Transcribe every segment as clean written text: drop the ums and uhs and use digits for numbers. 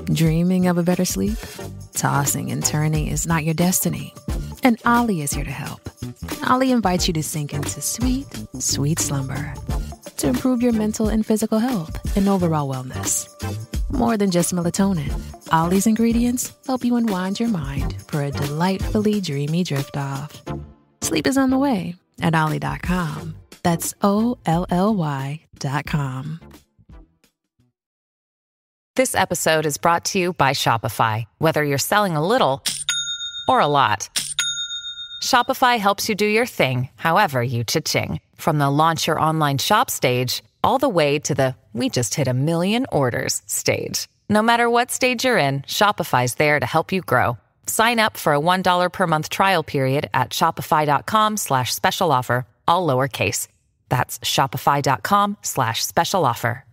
Dreaming of a better sleep? Tossing and turning is not your destiny. And Ollie is here to help. Ollie invites you to sink into sweet, sweet slumber to improve your mental and physical health and overall wellness. More than just melatonin, Ollie's ingredients help you unwind your mind for a delightfully dreamy drift off. Sleep is on the way at Ollie.com. That's OLLY.com. This episode is brought to you by Shopify. Whether you're selling a little or a lot, Shopify helps you do your thing, however you cha-ching. From the launch your online shop stage, all the way to the we just hit 1 million orders stage. No matter what stage you're in, Shopify's there to help you grow. Sign up for a $1 per month trial period at shopify.com/special offer, all lowercase. That's shopify.com/special offer.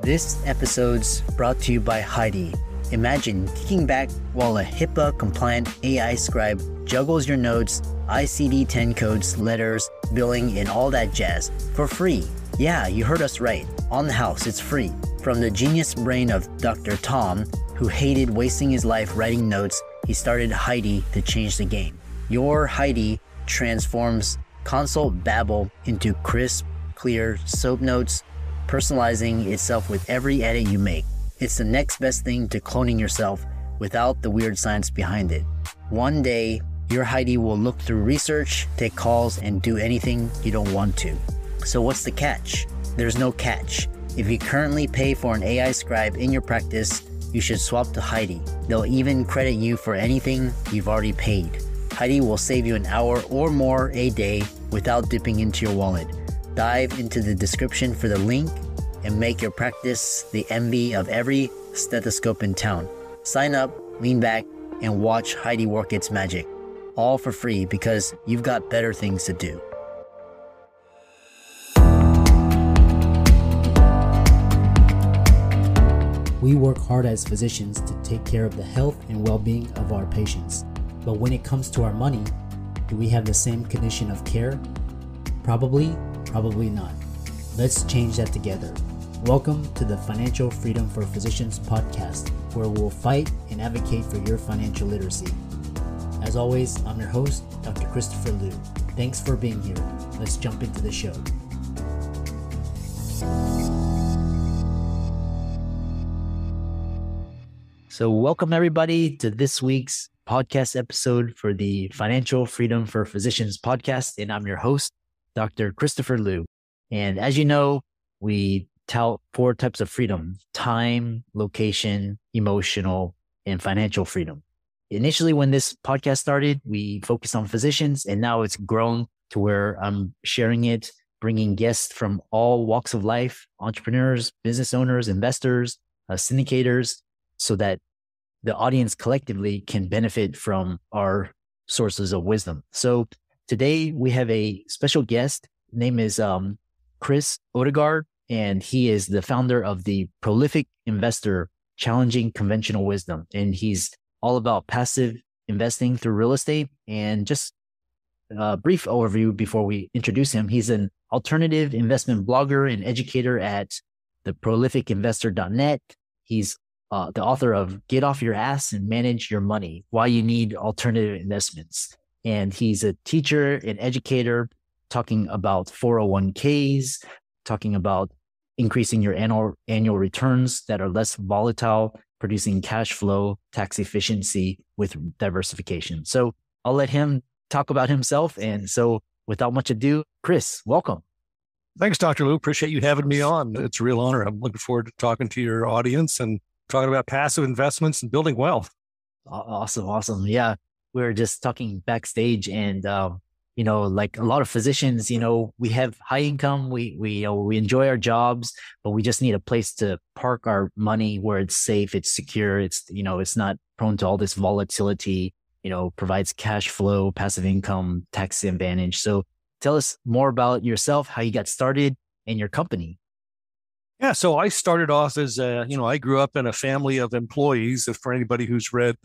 This episode's brought to you by Heidi. Imagine kicking back while a HIPAA-compliant AI scribe juggles your notes, ICD-10 codes, letters, billing, and all that jazz for free. Yeah, you heard us right. On the house, it's free. From the genius brain of Dr. Tom, who hated wasting his life writing notes, he started Heidi to change the game. Your Heidi transforms consult babble into crisp, clear soap notes, personalizing itself with every edit you make. It's the next best thing to cloning yourself without the weird science behind it. One day, your Heidi will look through research, take calls, and do anything you don't want to. So what's the catch? There's no catch. If you currently pay for an AI scribe in your practice, you should swap to Heidi. They'll even credit you for anything you've already paid. Heidi will save you an hour or more a day without dipping into your wallet. Dive into the description for the link and make your practice the envy of every stethoscope in town. Sign up, lean back, and watch Heidi work its magic. All for free because you've got better things to do. We work hard as physicians to take care of the health and well-being of our patients. But when it comes to our money, do we have the same condition of care? Probably not. Let's change that together. Welcome to the Financial Freedom for Physicians podcast, where we'll fight and advocate for your financial literacy. As always, I'm your host, Dr. Christopher Liu. Thanks for being here. Let's jump into the show. So welcome everybody to this week's podcast episode for the Financial Freedom for Physicians podcast. And I'm your host, Dr. Christopher Liu. And as you know, we tout 4 types of freedom: time, location, emotional, and financial freedom. Initially, when this podcast started, we focused on physicians, and now it's grown to where I'm sharing it, bringing guests from all walks of life, entrepreneurs, business owners, investors, syndicators, so that the audience collectively can benefit from our sources of wisdom. So today we have a special guest. His name is Chris Odegard, and he is the founder of the prolific investor Challenging Conventional Wisdom. And he's all about passive investing through real estate. And just a brief overview before we introduce him. He's an alternative investment blogger and educator at theprolificinvestor.net. He's the author of Get Off Your Ass and Manage Your Money, Why You Need Alternative Investments. And he's a teacher and educator talking about 401ks, talking about increasing your annual returns that are less volatile, producing cash flow, tax efficiency with diversification. So I'll let him talk about himself. And so without much ado, Chris, welcome. Thanks, Dr. Lou. Appreciate you having me on. It's a real honor. I'm looking forward to talking to your audience and talking about passive investments and building wealth. Awesome. Yeah. We were just talking backstage and, like a lot of physicians, we have high income, we enjoy our jobs, but we just need a place to park our money where it's safe, it's secure, it's not prone to all this volatility, provides cash flow, passive income, tax advantage. So tell us more about yourself, how you got started and your company. Yeah. So I started off as I grew up in a family of employees. If for anybody who's read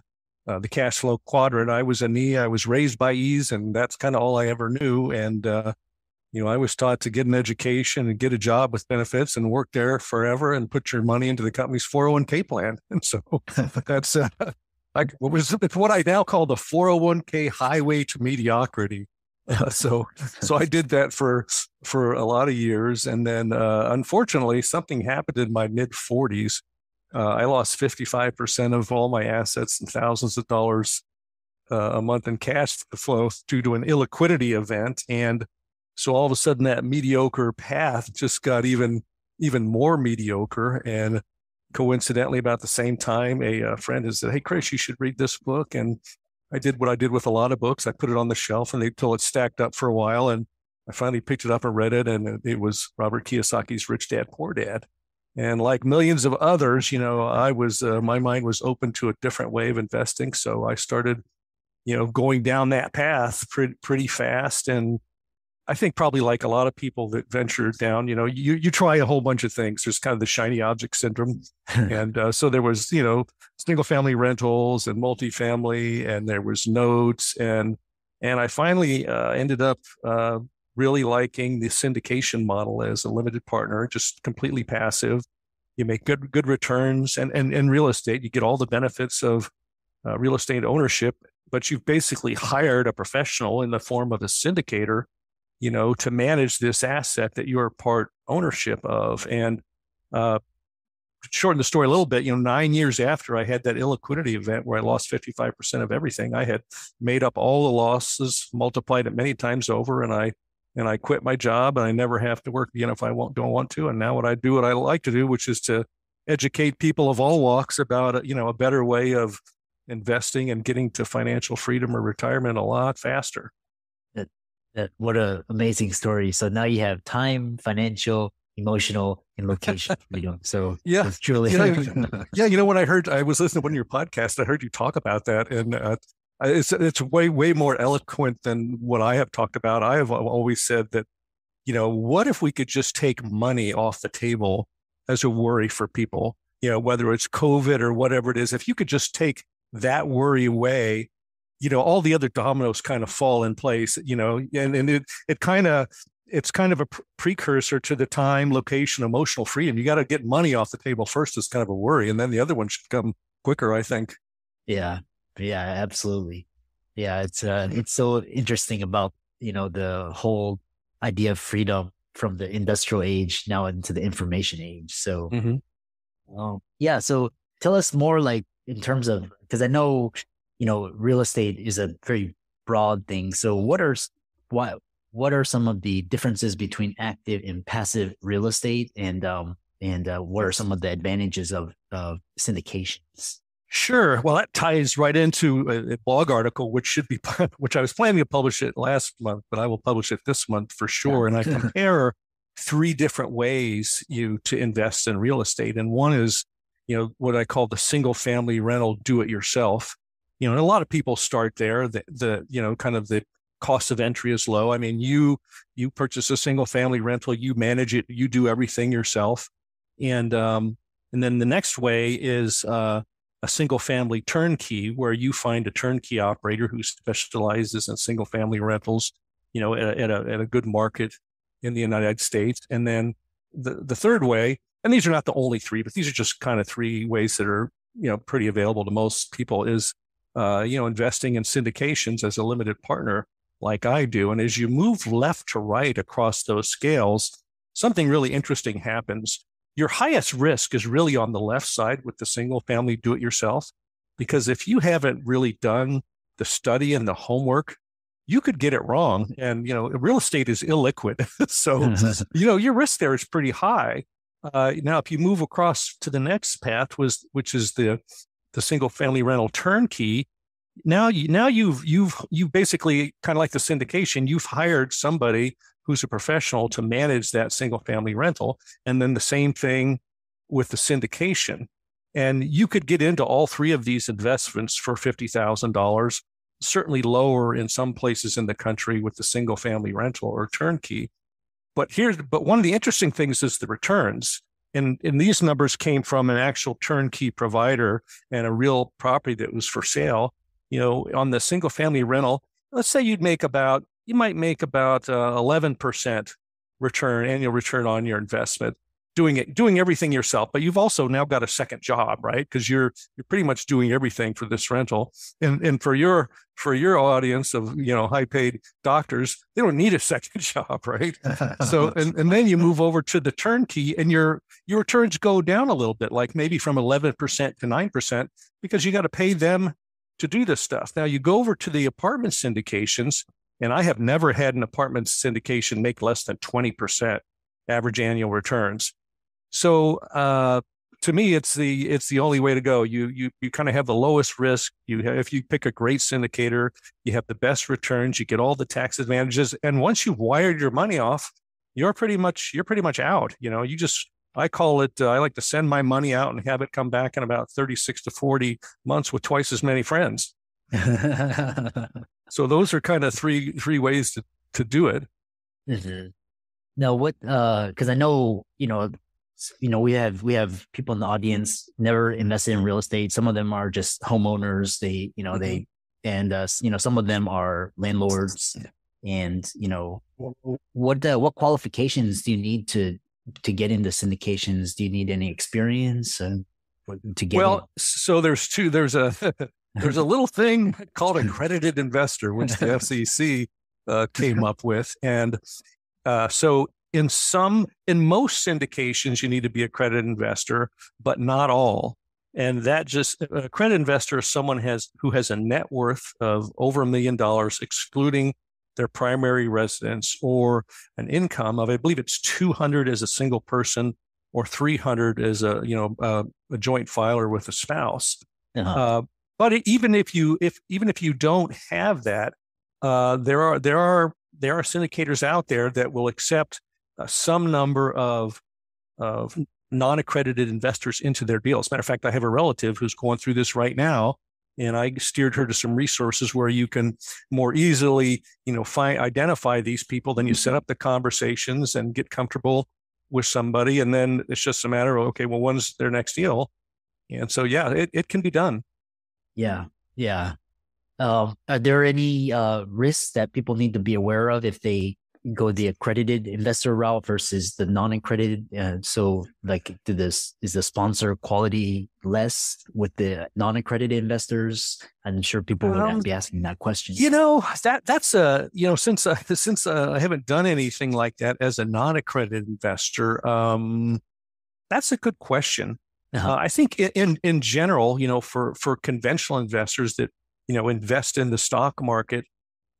the cash flow quadrant. I was an E. I was raised by E's, and that's kind of all I ever knew. And I was taught to get an education and get a job with benefits and work there forever and put your money into the company's 401k plan. And so that's it's what I now call the 401k highway to mediocrity. So I did that for a lot of years. And then unfortunately, something happened in my mid 40s. I lost 55% of all my assets and thousands of dollars a month in cash flow due to an illiquidity event. And so all of a sudden that mediocre path just got even more mediocre. And coincidentally, about the same time, a friend has said, "Hey, Chris, you should read this book." And I did what I did with a lot of books. I put it on the shelf until it stacked up for a while. And I finally picked it up and read it. And it was Robert Kiyosaki's Rich Dad, Poor Dad. And like millions of others, I was my mind was open to a different way of investing. So I started, going down that path pretty fast. And I think probably like a lot of people that venture down, you try a whole bunch of things. There's kind of the shiny object syndrome. And so there was, single family rentals and multifamily, and there was notes. And I finally ended up really liking the syndication model as a limited partner, just completely passive. You make good returns, and in real estate, you get all the benefits of real estate ownership, but you've basically hired a professional in the form of a syndicator, to manage this asset that you're part ownership of. And shorten the story a little bit, 9 years after I had that illiquidity event where I lost 55% of everything, I had made up all the losses, multiplied it many times over, and I quit my job, and I never have to work again if I don't want to. And now what I like to do, which is to educate people of all walks about, a better way of investing and getting to financial freedom or retirement a lot faster. What an amazing story. So now you have time, financial, emotional, and location freedom. So yeah, it's truly. When I was listening to one of your podcasts, I heard you talk about that, and it's way more eloquent than what I have talked about. I have always said that, what if we could just take money off the table as a worry for people, whether it's COVID or whatever it is. If you could just take that worry away, all the other dominoes kind of fall in place, and it's kind of a precursor to the time, location, emotional freedom. You got to get money off the table first as kind of a worry, and then the other one should come quicker, I think. Yeah, absolutely. Yeah, it's so interesting about, the whole idea of freedom from the industrial age now into the information age. So, so tell us more, like, in terms of, because I know, real estate is a very broad thing. So what are some of the differences between active and passive real estate, and what are some of the advantages of syndications? Sure. Well, that ties right into a blog article, which I was planning to publish it last month, but I will publish it this month for sure. Yeah. And I compare 3 different ways to invest in real estate. And one is, what I call the single family rental do-it-yourself. And a lot of people start there. Kind of the cost of entry is low. I mean, you purchase a single family rental, you manage it, you do everything yourself. And then the next way is a single family turnkey, where you find a turnkey operator who specializes in single family rentals, at a good market in the United States. And then the third way, and these are not the only 3, but these are just kind of 3 ways that are, pretty available to most people, is, investing in syndications as a limited partner like I do. And as you move left to right across those scales, something really interesting happens. Your highest risk is really on the left side with the single family do-it-yourself, because if you haven't really done the study and the homework, you could get it wrong. And, real estate is illiquid. So, your risk there is pretty high. Now, if you move across to the next path, which is the single family rental turnkey, now you've basically, kind of like the syndication, you've hired somebody who's a professional to manage that single family rental. And then the same thing with the syndication. And you could get into all 3 of these investments for $50,000, certainly lower in some places in the country with the single family rental or turnkey. But one of the interesting things is the returns. And these numbers came from an actual turnkey provider and a real property that was for sale. on the single family rental, let's say you might make about 11% annual return on your investment, doing everything yourself. But you've also now got a second job, right? Because you're pretty much doing everything for this rental. And for your audience of high paid doctors, they don't need a second job, right? So and then you move over to the turnkey, and your returns go down a little bit, like maybe from 11% to 9%, because you got to pay them to do this stuff. Now you go over to the apartment syndications, and I have never had an apartment syndication make less than 20% average annual returns. So to me, it's the only way to go. You kind of have the lowest risk. If you pick a great syndicator, you have the best returns. You get all the tax advantages, and once you've wired your money off, you're pretty much out. I call it. I like to send my money out and have it come back in about 36 to 40 months with twice as many friends. So those are kind of three ways to do it. Mm-hmm. Now, because I know, we have people in the audience never invested in real estate. Some of them are just homeowners. Some of them are landlords. And, what qualifications do you need to get into syndications? Do you need any experience to get in? So there's two. There's a little thing called accredited investor, which the FCC came up with. And so in most syndications, you need to be accredited investor, but not all. And that just accredited investor is someone who has a net worth of over $1 million, excluding their primary residence, or an income of, I believe it's 200 as a single person or 300 as a joint filer with a spouse. Uh-huh. But even if you don't have that, there are syndicators out there that will accept some number of non-accredited investors into their deal. As a matter of fact, I have a relative who's going through this right now, and I steered her to some resources where you can more easily, identify these people. Then you set up the conversations and get comfortable with somebody, and then it's just a matter of, okay, well, when's their next deal? And so, yeah, it can be done. Yeah. Yeah. Are there any risks that people need to be aware of if they go the accredited investor route versus the non-accredited? So like, is the sponsor quality less with the non-accredited investors? I'm sure people would be asking that question. That's since I haven't done anything like that as a non-accredited investor, that's a good question. Uh-huh. I think in general, for conventional investors that invest in the stock market,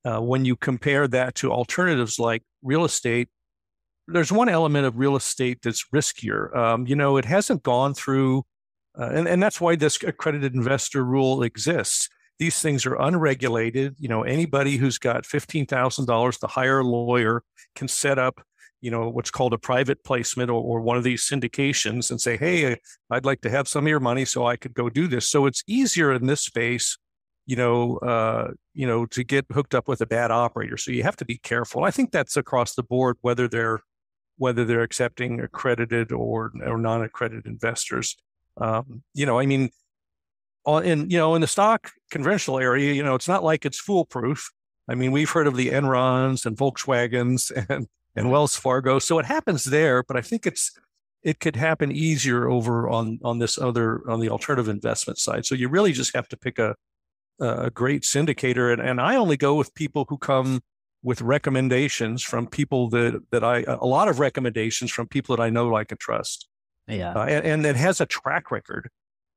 when you compare that to alternatives like real estate, there's one element of real estate that's riskier. It hasn't gone through, and that's why this accredited investor rule exists. These things are unregulated. Anybody who's got $15,000 to hire a lawyer can set up what's called a private placement or one of these syndications and say, hey, I'd like to have some of your money so I could go do this. So it's easier in this space, to get hooked up with a bad operator. So you have to be careful. I think that's across the board, whether they're accepting accredited or non-accredited investors. In the stock conventional area, it's not like it's foolproof. I mean, we've heard of the Enrons and Volkswagens and Wells Fargo. So it happens there, but I think it could happen easier over on the alternative investment side. So you really just have to pick a great syndicator. And I only go with people who come with recommendations from people a lot of recommendations from people that I know, like, and trust. Yeah. And it has a track record.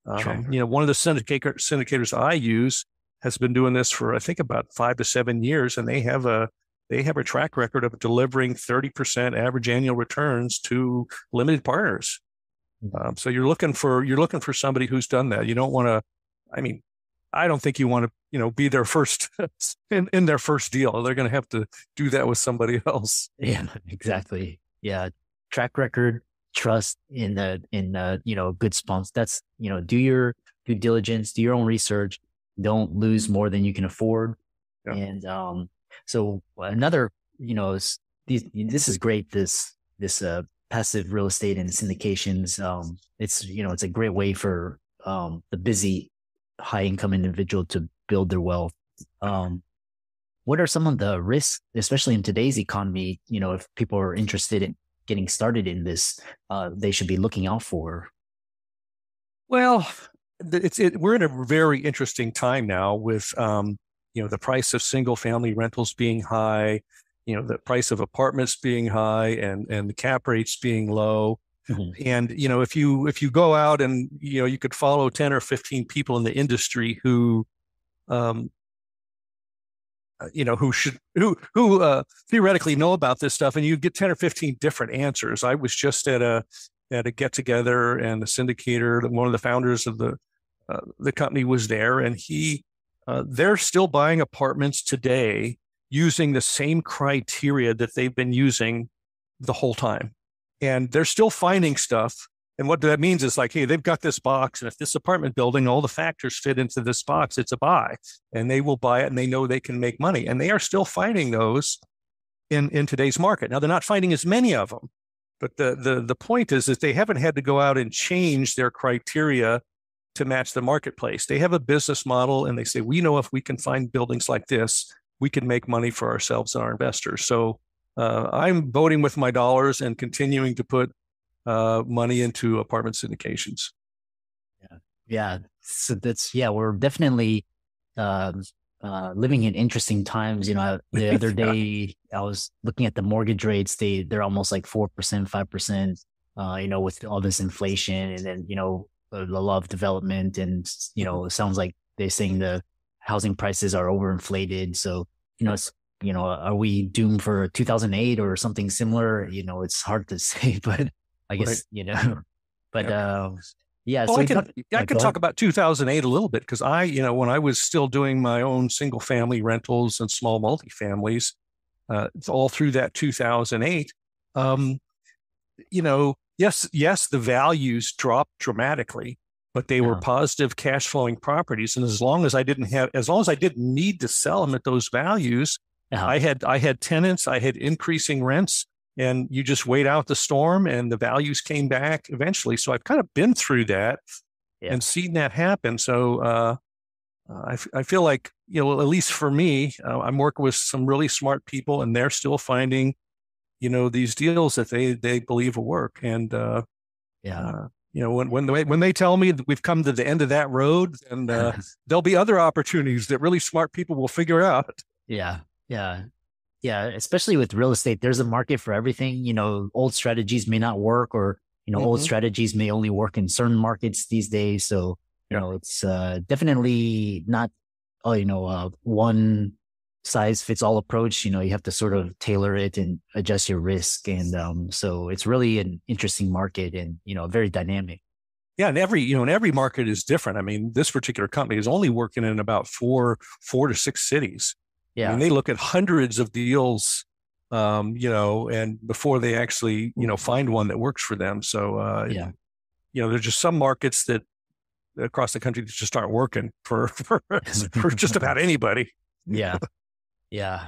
One of the syndicators I use has been doing this for, I think, about 5 to 7 years, and they have a track record of delivering 30% average annual returns to limited partners. So you're looking for somebody who's done that. You don't want to, I don't think you want to, be their first in their first deal. They're going to have to do that with somebody else. Yeah, exactly. Yeah. Track record, trust in good sponsors. That's, do your due diligence, do your own research, don't lose more than you can afford. Yeah. And, so another, this is great. This passive real estate and syndications. It's a great way for, the busy high income individual to build their wealth. What are some of the risks, especially in today's economy, if people are interested in getting started in this, they should be looking out for? Well, we're in a very interesting time now with, the price of single family rentals being high, the price of apartments being high, and the cap rates being low. Mm-hmm. And, if you go out and, you could follow 10 or 15 people in the industry who theoretically know about this stuff, and you get 10 or 15 different answers. I was just at a get together, and the syndicator, one of the founders of the company, was there, and they're still buying apartments today using the same criteria that they've been using the whole time. And they're still finding stuff. And what that means is like, hey, they've got this box, and if this apartment building, all the factors fit into this box, it's a buy. And they will buy it, and they know they can make money. And they are still finding those in today's market. Now, they're not finding as many of them. But the point is that they haven't had to go out and change their criteria to match the marketplace. They have a business model, and they say, we know if we can find buildings like this, we can make money for ourselves and our investors. So I'm voting with my dollars and continuing to put money into apartment syndications. Yeah. So we're definitely living in interesting times. The other day I was looking at the mortgage rates. They're almost like 4%, 5%, with all this inflation, and then, a lot of development, and, it sounds like they're saying the housing prices are overinflated. So, it's, are we doomed for 2008 or something similar? It's hard to say, but I guess, but, yeah. Well, so I can talk about 2008 a little bit, because when I was still doing my own single family rentals and small multifamilies, all through that 2008, yes, the values dropped dramatically, but they were positive cash flowing properties. And as long as I didn't need to sell them at those values, I had tenants, I had increasing rents, and you just wait out the storm, and the values came back eventually. So I've kind of been through that and seen that happen. So I feel like, at least for me, I'm working with some really smart people, and they're still finding, these deals that they believe will work. And when they tell me that we've come to the end of that road, and there'll be other opportunities that really smart people will figure out. Yeah, especially with real estate, there's a market for everything. Old strategies may not work, or, old strategies may only work in certain markets these days. So, it's definitely not, one size fits all approach. You have to sort of tailor it and adjust your risk. And so it's really an interesting market, and, very dynamic. Yeah, and every market is different. I mean, this particular company is only working in about four to six cities. Yeah, I mean, they look at hundreds of deals, and before they actually, find one that works for them. So, there's just some markets that across the country that just aren't working for just about anybody. Yeah.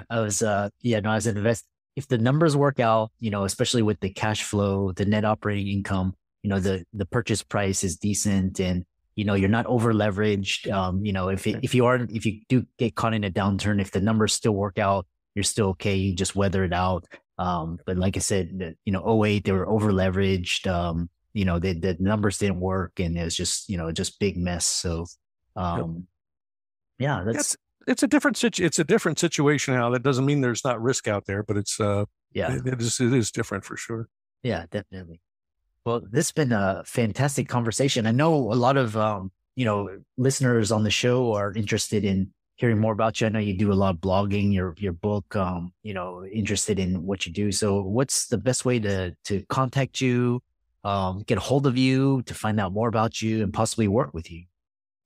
I was an investor. If the numbers work out, especially with the cash flow, the net operating income, the purchase price is decent, and, you're not over leveraged. If you do get caught in a downturn, if the numbers still work out, you're still okay. You just weather it out. But like I said, 2008, they were over leveraged. The numbers didn't work, and it was just big mess. So, it's a different situation now. That doesn't mean there's not risk out there, but it's it is different for sure. Yeah, definitely. Well, this has been a fantastic conversation. I know a lot of, listeners on the show are interested in hearing more about you. I know you do a lot of blogging, your book, interested in what you do. So what's the best way to contact you, get a hold of you, to find out more about you and possibly work with you?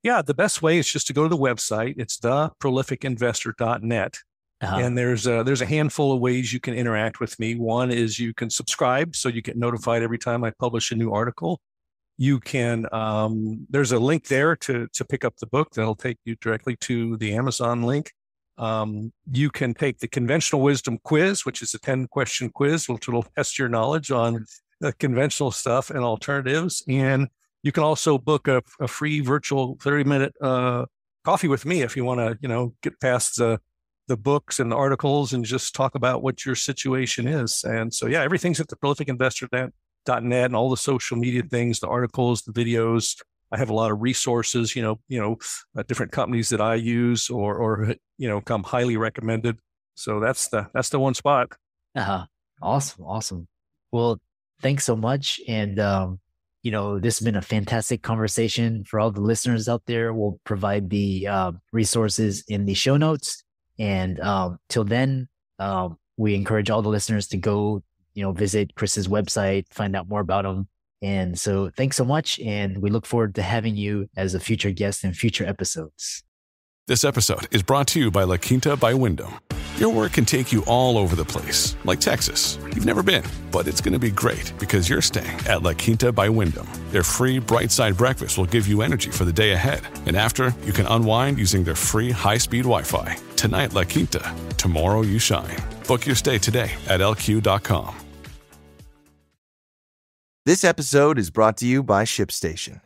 Yeah, the best way is just to go to the website. It's theprolificinvestor.net. And there's a handful of ways you can interact with me. One is you can subscribe, so you get notified every time I publish a new article. You can, there's a link there to pick up the book that'll take you directly to the Amazon link. You can take the Conventional Wisdom quiz, which is a 10-question quiz, which will test your knowledge on conventional stuff and alternatives. And you can also book a free virtual 30-minute coffee with me if you want to, get past the books and the articles and just talk about what your situation is. And so, yeah, everything's at the prolificinvestor.net and all the social media things, the articles, the videos. I have a lot of resources, different companies that I use or come highly recommended. So that's the one spot. Awesome. Well, thanks so much. And, this has been a fantastic conversation for all the listeners out there. We'll provide the resources in the show notes. And till then, we encourage all the listeners to go, visit Chris's website, find out more about him. And so thanks so much. And we look forward to having you as a future guest in future episodes. This episode is brought to you by La Quinta by Wyndham. Your work can take you all over the place, like Texas. You've never been, but it's going to be great because you're staying at La Quinta by Wyndham. Their free Bright Side breakfast will give you energy for the day ahead. And after, you can unwind using their free high-speed Wi-Fi. Tonight, La Quinta. Tomorrow, you shine. Book your stay today at lq.com. This episode is brought to you by ShipStation.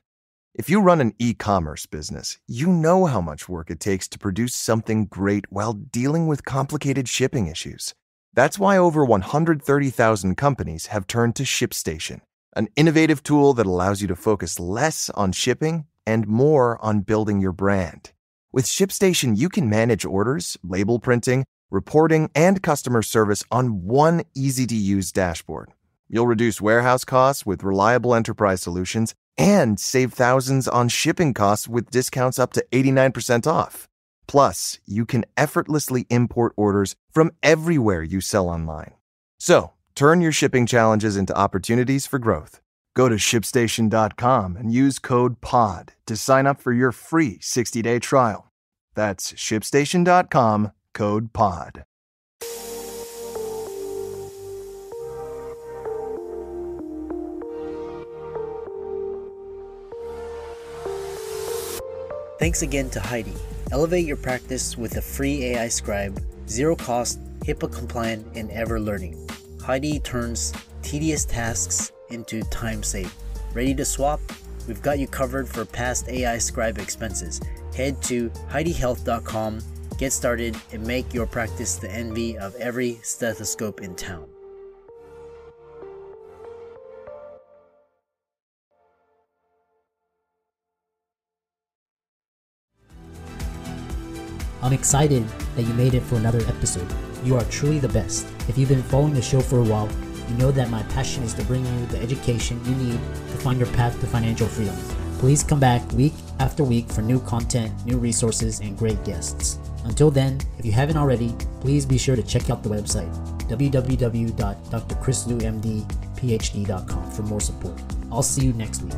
If you run an e-commerce business, you know how much work it takes to produce something great while dealing with complicated shipping issues. That's why over 130,000 companies have turned to ShipStation, an innovative tool that allows you to focus less on shipping and more on building your brand. With ShipStation, you can manage orders, label printing, reporting, and customer service on one easy-to-use dashboard. You'll reduce warehouse costs with reliable enterprise solutions and save thousands on shipping costs with discounts up to 89% off. Plus, you can effortlessly import orders from everywhere you sell online. So, turn your shipping challenges into opportunities for growth. Go to ShipStation.com and use code POD to sign up for your free 60-day trial. That's ShipStation.com, code POD. Thanks again to Heidi. Elevate your practice with a free AI scribe, zero cost, HIPAA compliant, and ever learning. Heidi turns tedious tasks into time saved. Ready to swap? We've got you covered for past AI scribe expenses. Head to HeidiHealth.com, get started, and make your practice the envy of every stethoscope in town. I'm excited that you made it for another episode. You are truly the best. If you've been following the show for a while, you know that my passion is to bring you the education you need to find your path to financial freedom. Please come back week after week for new content, new resources, and great guests. Until then, if you haven't already, please be sure to check out the website, www.drchrislumdphd.com for more support. I'll see you next week.